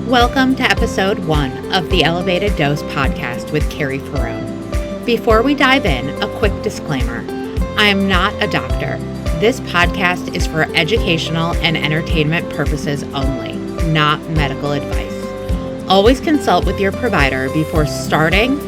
Welcome to episode 1 of the Elevated Dose podcast with Carrie Ferrone. Before we dive in, a quick disclaimer. I am not a doctor. This podcast is for educational and entertainment purposes only, not medical advice. Always consult with your provider before starting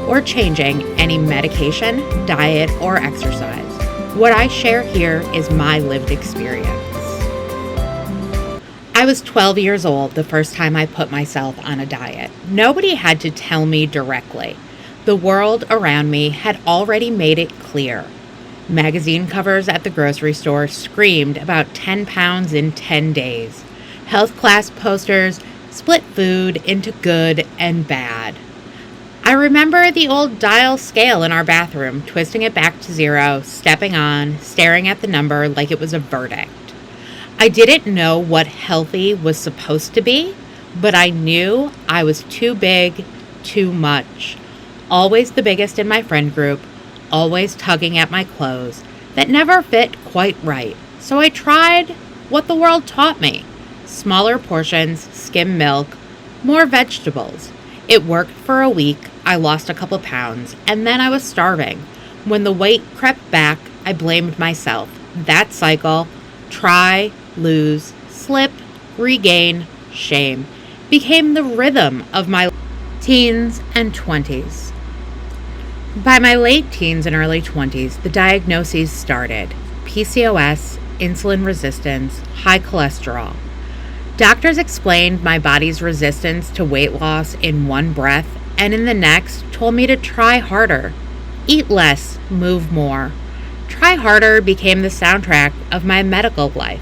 or changing any medication, diet, or exercise. What I share here is my lived experience. I was 12 years old the first time I put myself on a diet. Nobody had to tell me directly. The world around me had already made it clear. Magazine covers at the grocery store screamed about 10 pounds in 10 days. Health class posters split food into good and bad. I remember the old dial scale in our bathroom, twisting it back to 0, stepping on, staring at the number like it was a verdict. I didn't know what healthy was supposed to be, but I knew I was too big, too much. Always the biggest in my friend group, always tugging at my clothes that never fit quite right. So I tried what the world taught me. Smaller portions, skim milk, more vegetables. It worked for a week. I lost a couple pounds, and then I was starving. When the weight crept back, I blamed myself. That cycle, try, lose, slip, regain, shame, became the rhythm of my teens and 20s. By my late teens and early 20s, the diagnoses started. PCOS, insulin resistance, high cholesterol. Doctors explained my body's resistance to weight loss in one breath, and in the next told me to try harder, eat less, move more. Try harder became the soundtrack of my medical life.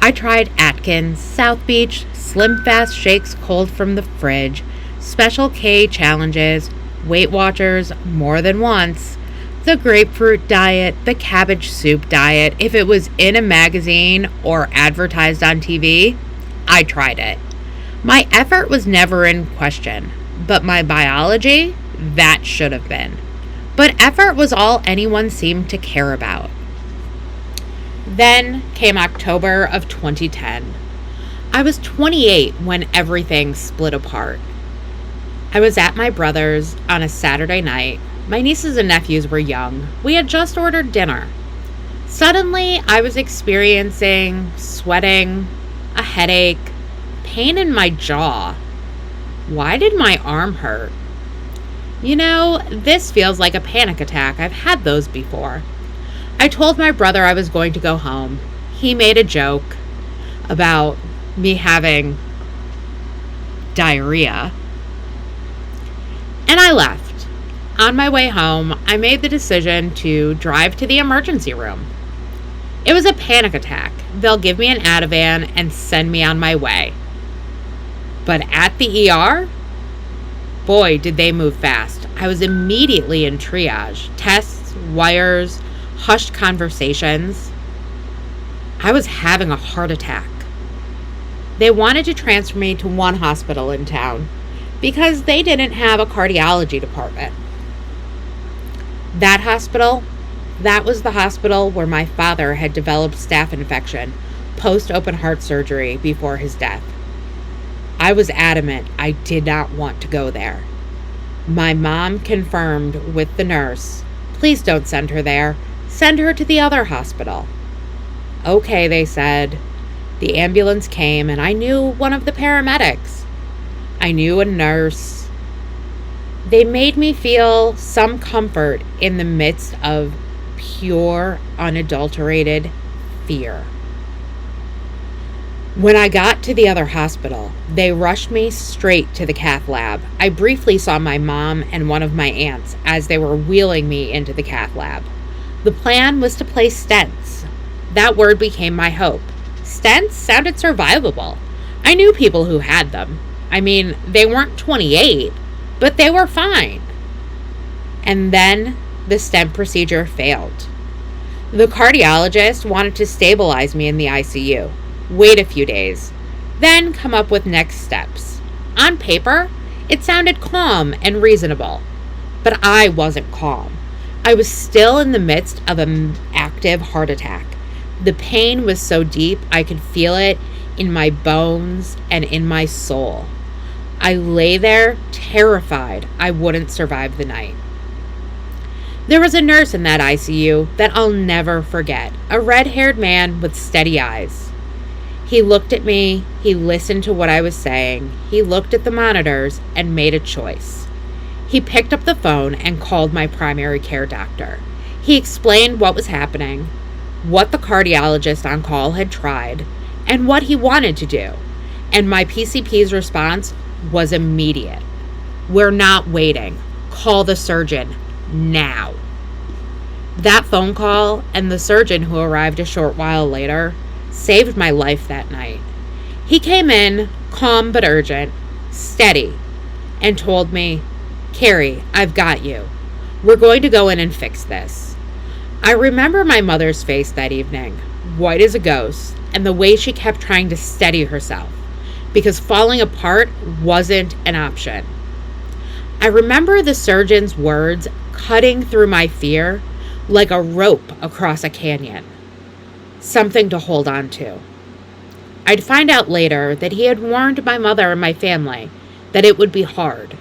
I tried Atkins, South Beach, Slim Fast shakes cold from the fridge, Special K challenges, Weight Watchers more than once, the grapefruit diet, the cabbage soup diet. If it was in a magazine or advertised on TV, I tried it. My effort was never in question, but my biology, that should have been. But effort was all anyone seemed to care about. Then came October of 2010. I was 28 when everything split apart. I was at my brother's on a Saturday night. My nieces and nephews were young. We had just ordered dinner. Suddenly, I was experiencing sweating, a headache, pain in my jaw. Why did my arm hurt? You know, this feels like a panic attack. I've had those before. I told my brother I was going to go home. He made a joke about me having diarrhea, and I left. On my way home, I made the decision to drive to the emergency room. It was a panic attack. They'll give me an Ativan and send me on my way. But at the ER, boy, did they move fast. I was immediately in triage. Tests, wires, hushed conversations. I was having a heart attack. They wanted to transfer me to one hospital in town because they didn't have a cardiology department. That hospital, that was the hospital where my father had developed staph infection post-open heart surgery before his death. I was adamant I did not want to go there. My mom confirmed with the nurse, "Please don't send her there. Send her to the other hospital." Okay, they said. The ambulance came, and I knew one of the paramedics. I knew a nurse. They made me feel some comfort in the midst of pure, unadulterated fear. When I got to the other hospital, they rushed me straight to the cath lab. I briefly saw my mom and one of my aunts as they were wheeling me into the cath lab. The plan was to place stents. That word became my hope. Stents sounded survivable. I knew people who had them. I mean, they weren't 28, but they were fine. And then the stent procedure failed. The cardiologist wanted to stabilize me in the ICU, wait a few days, then come up with next steps. On paper, it sounded calm and reasonable, but I wasn't calm. I was still in the midst of an active heart attack. The pain was so deep I could feel it in my bones, and in my soul. I lay there terrified I wouldn't survive the night. There was a nurse in that ICU that I'll never forget, a red-haired man with steady eyes. He looked at me, he listened to what I was saying, he looked at the monitors and made a choice. He picked up the phone and called my primary care doctor. He explained what was happening, what the cardiologist on call had tried, and what he wanted to do. And my PCP's response was immediate. "We're not waiting. Call the surgeon now." That phone call and the surgeon who arrived a short while later saved my life that night. He came in, calm but urgent, steady, and told me, "Carrie, I've got you. We're going to go in and fix this." I remember my mother's face that evening, white as a ghost, and the way she kept trying to steady herself, because falling apart wasn't an option. I remember the surgeon's words cutting through my fear like a rope across a canyon. Something to hold on to. I'd find out later that he had warned my mother and my family that it would be hard,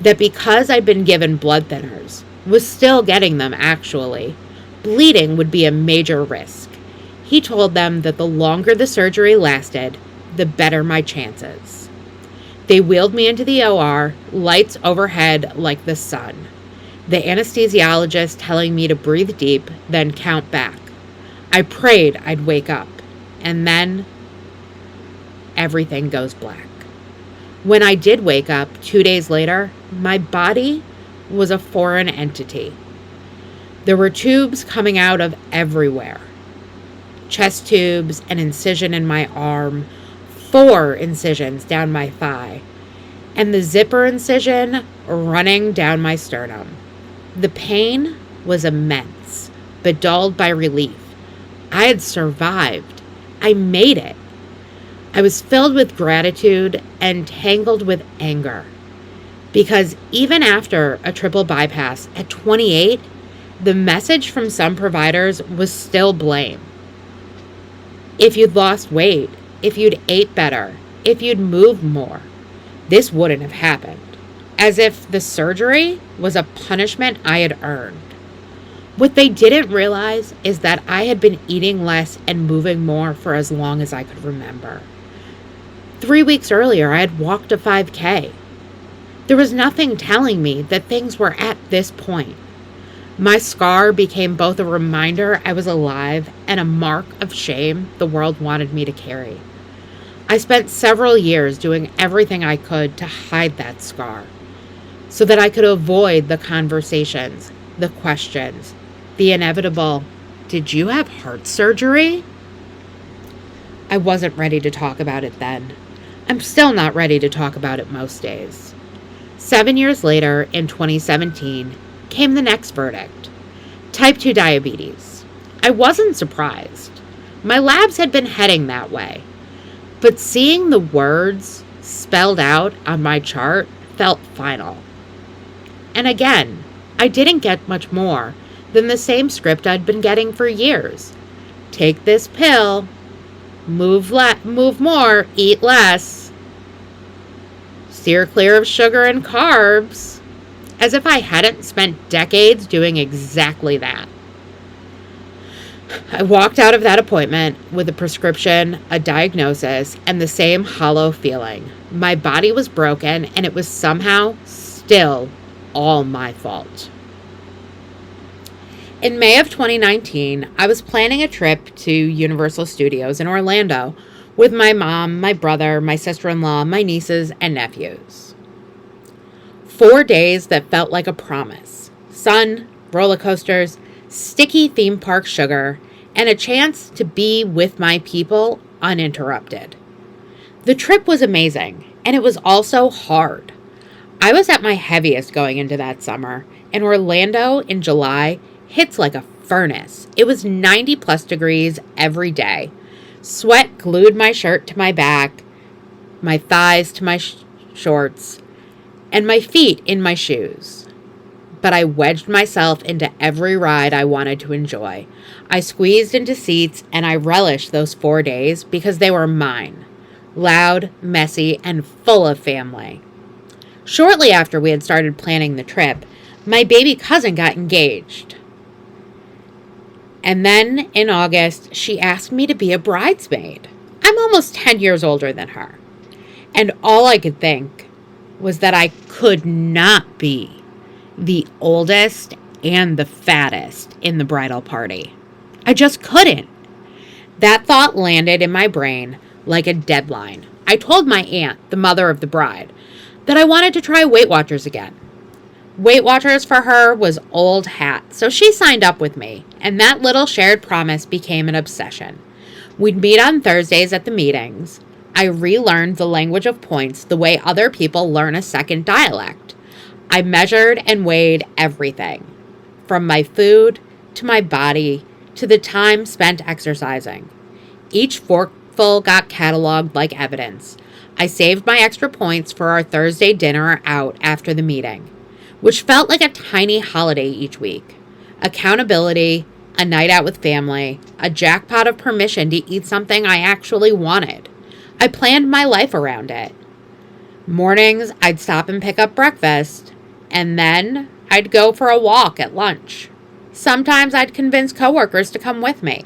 that because I'd been given blood thinners, was still getting them actually, bleeding would be a major risk. He told them that the longer the surgery lasted, the better my chances. They wheeled me into the OR, lights overhead like the sun. The anesthesiologist telling me to breathe deep, then count back. I prayed I'd wake up, and then everything goes black. When I did wake up 2 days later, my body was a foreign entity. There were tubes coming out of everywhere. Chest tubes, an incision in my arm, 4 incisions down my thigh, and the zipper incision running down my sternum. The pain was immense, but dulled by relief. I had survived. I made it. I was filled with gratitude and tangled with anger, because even after a triple bypass at 28, the message from some providers was still blame. If you'd lost weight, if you'd ate better, if you'd moved more, this wouldn't have happened. As if the surgery was a punishment I had earned. What they didn't realize is that I had been eating less and moving more for as long as I could remember. 3 weeks earlier, I had walked a 5K. There was nothing telling me that things were at this point. My scar became both a reminder I was alive and a mark of shame the world wanted me to carry. I spent several years doing everything I could to hide that scar, so that I could avoid the conversations, the questions, the inevitable, "Did you have heart surgery?" I wasn't ready to talk about it then. I'm still not ready to talk about it most days. 7 years later, in 2017, came the next verdict. Type 2 diabetes. I wasn't surprised. My labs had been heading that way. But seeing the words spelled out on my chart felt final. And again, I didn't get much more than the same script I'd been getting for years. Take this pill, move more, eat less, steer clear of sugar and carbs, as if I hadn't spent decades doing exactly that. I walked out of that appointment with a prescription, a diagnosis, and the same hollow feeling. My body was broken, and it was somehow still all my fault. In May of 2019, I was planning a trip to Universal Studios in Orlando with my mom, my brother, my sister-in-law, my nieces, and nephews. 4 days that felt like a promise. Sun, roller coasters, sticky theme park sugar, and a chance to be with my people uninterrupted. The trip was amazing, and it was also hard. I was at my heaviest going into that summer, and Orlando in July hits like a furnace. It was 90 plus degrees every day. Sweat glued my shirt to my back, my thighs to my shorts, and my feet in my shoes. But I wedged myself into every ride I wanted to enjoy. I squeezed into seats, and I relished those 4 days because they were mine. loud, messy, and full of family. Shortly after we had started planning the trip, my baby cousin got engaged. And then in August, she asked me to be a bridesmaid. I'm almost 10 years older than her. And all I could think was that I could not be the oldest and the fattest in the bridal party. I just couldn't. That thought landed in my brain like a deadline. I told my aunt, the mother of the bride, that I wanted to try Weight Watchers again. Weight Watchers for her was old hat, so she signed up with me, and that little shared promise became an obsession. We'd meet on Thursdays at the meetings. I relearned the language of points the way other people learn a second dialect. I measured and weighed everything, from my food to my body to the time spent exercising. Each forkful got cataloged like evidence. I saved my extra points for our Thursday dinner out after the meeting, which felt like a tiny holiday each week. Accountability, a night out with family, a jackpot of permission to eat something I actually wanted. I planned my life around it. Mornings, I'd stop and pick up breakfast, and then I'd go for a walk at lunch. Sometimes I'd convince coworkers to come with me.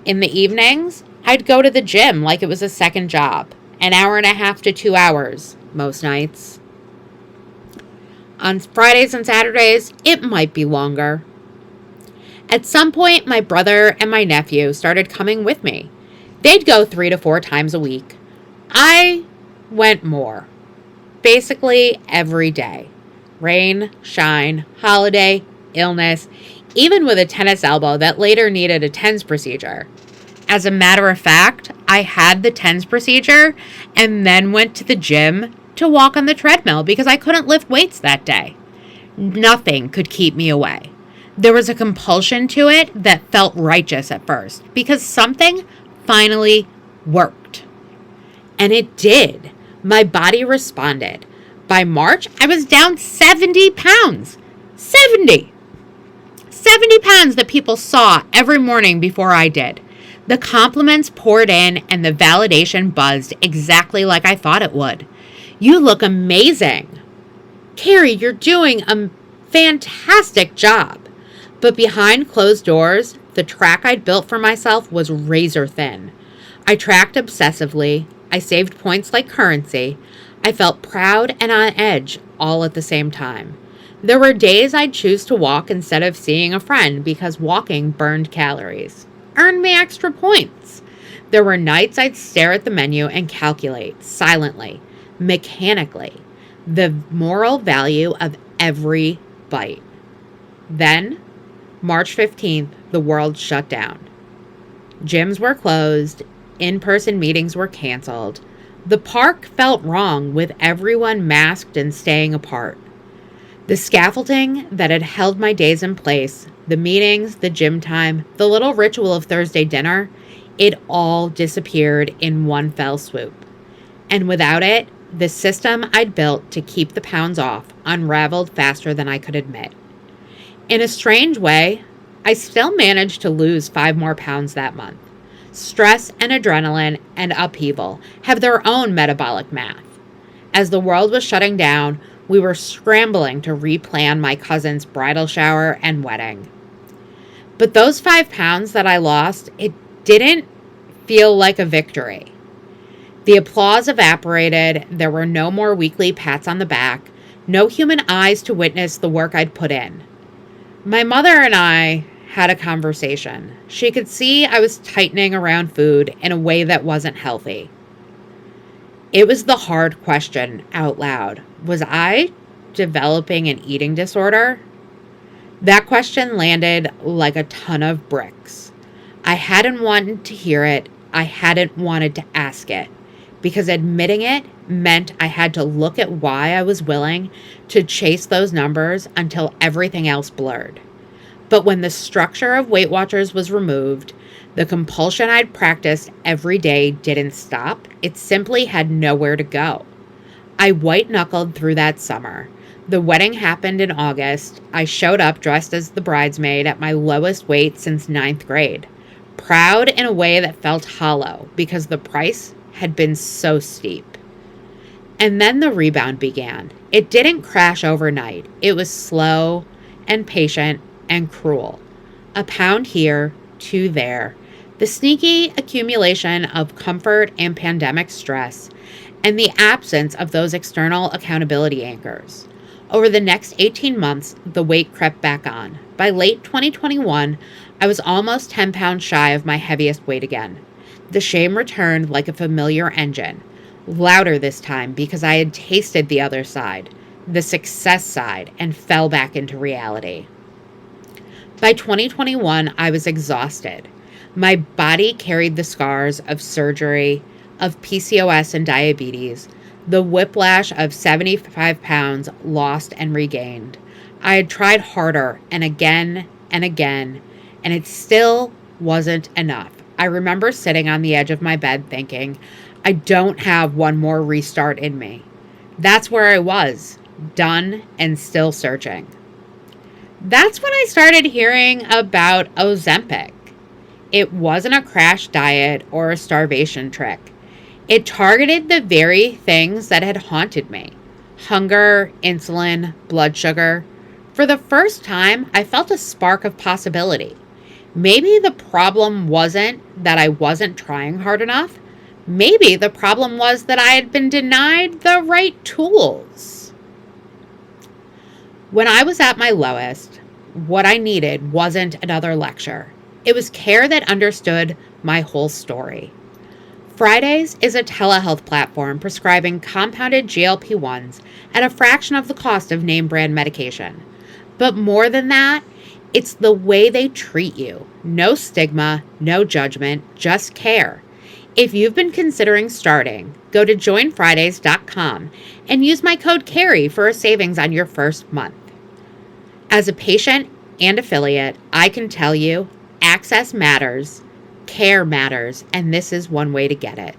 In the evenings, I'd go to the gym like it was a second job, an hour and a half to 2 hours, most nights. On Fridays and Saturdays, it might be longer. At some point, my brother and my nephew started coming with me. They'd go 3 to 4 times a week. I went more. Basically every day. Rain, shine, holiday, illness, even with a tennis elbow that later needed a TENS procedure. As a matter of fact, I had the TENS procedure and then went to the gym to walk on the treadmill because I couldn't lift weights that day. Nothing could keep me away. There was a compulsion to it that felt righteous at first because something finally worked. And it did. My body responded. By March, I was down 70 pounds. 70 pounds that people saw every morning before I did. The compliments poured in and the validation buzzed exactly like I thought it would. You look amazing. Carrie, you're doing a fantastic job. But behind closed doors, the track I'd built for myself was razor thin. I tracked obsessively. I saved points like currency. I felt proud and on edge all at the same time. There were days I'd choose to walk instead of seeing a friend because walking burned calories. Earned me extra points. There were nights I'd stare at the menu and calculate, silently, mechanically, the moral value of every bite. Then, March 15th, the world shut down. Gyms were closed. In-person meetings were canceled. The park felt wrong with everyone masked and staying apart. The scaffolding that had held my days in place, the meetings, the gym time, the little ritual of Thursday dinner, it all disappeared in one fell swoop. And without it, the system I'd built to keep the pounds off unraveled faster than I could admit. In a strange way, I still managed to lose 5 more pounds that month. Stress and adrenaline and upheaval have their own metabolic math. As the world was shutting down, we were scrambling to replan my cousin's bridal shower and wedding. But those 5 pounds that I lost, it didn't feel like a victory. The applause evaporated. There were no more weekly pats on the back, no human eyes to witness the work I'd put in. My mother and I had a conversation. She could see I was tightening around food in a way that wasn't healthy. It was the hard question out loud. Was I developing an eating disorder? That question landed like a ton of bricks. I hadn't wanted to hear it. I hadn't wanted to ask it. Because admitting it meant I had to look at why I was willing to chase those numbers until everything else blurred. But when the structure of Weight Watchers was removed, the compulsion I'd practiced every day didn't stop. It simply had nowhere to go. I white-knuckled through that summer. The wedding happened in August. I showed up dressed as the bridesmaid at my lowest weight since 9th grade. Proud in a way that felt hollow because the price had been so steep. And then the rebound began. It didn't crash overnight. It was slow and patient and cruel. A pound here, 2 there. The sneaky accumulation of comfort and pandemic stress, and the absence of those external accountability anchors. Over the next 18 months, the weight crept back on. By late 2021, I was almost 10 pounds shy of my heaviest weight again. The shame returned like a familiar engine. Louder this time because I had tasted the other side, the success side, and fell back into reality. By 2021, I was exhausted. My body carried the scars of surgery, of PCOS and diabetes, the whiplash of 75 pounds lost and regained. I had tried harder and again, and it still wasn't enough. I remember sitting on the edge of my bed thinking, I don't have one more restart in me. That's where I was, done and still searching. That's when I started hearing about Ozempic. It wasn't a crash diet or a starvation trick. It targeted the very things that had haunted me: hunger, insulin, blood sugar. For the first time, I felt a spark of possibility. Maybe the problem wasn't that I wasn't trying hard enough. Maybe the problem was that I had been denied the right tools. When I was at my lowest, what I needed wasn't another lecture. It was care that understood my whole story. Fridays is a telehealth platform prescribing compounded GLP-1s at a fraction of the cost of name brand medication. But more than that, it's the way they treat you. No stigma, no judgment, just care. If you've been considering starting, go to joinfridays.com and use my code CARRY for a savings on your first month. As a patient and affiliate, I can tell you, access matters, care matters, and this is one way to get it.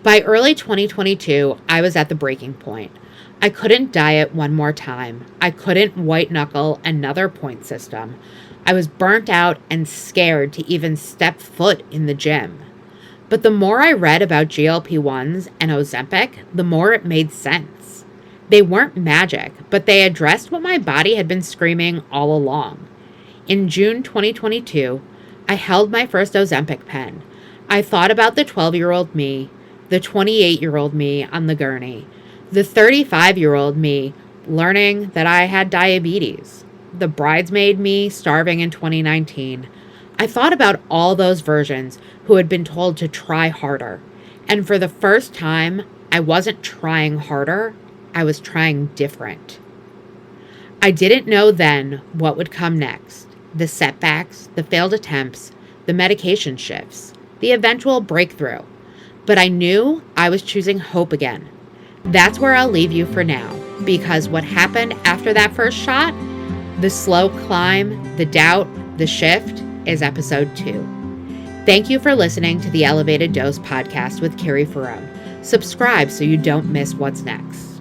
By early 2022, I was at the breaking point. I couldn't diet one more time. I couldn't white knuckle another point system. I was burnt out and scared to even step foot in the gym. But the more I read about GLP-1s and Ozempic, the more it made sense. They weren't magic, but they addressed what my body had been screaming all along. In June 2022, I held my first Ozempic pen. I thought about the 12-year-old me, the 28-year-old me on the gurney, the 35-year-old me learning that I had diabetes, the bridesmaid me starving in 2019. I thought about all those versions who had been told to try harder. And for the first time, I wasn't trying harder, I was trying different. I didn't know then what would come next. The setbacks, the failed attempts, the medication shifts, the eventual breakthrough. But I knew I was choosing hope again. That's where I'll leave you for now, because what happened after that first shot, the slow climb, the doubt, the shift, is episode 2. Thank you for listening to the Elevated Dose podcast with Carrie Ferrone. Subscribe so you don't miss what's next.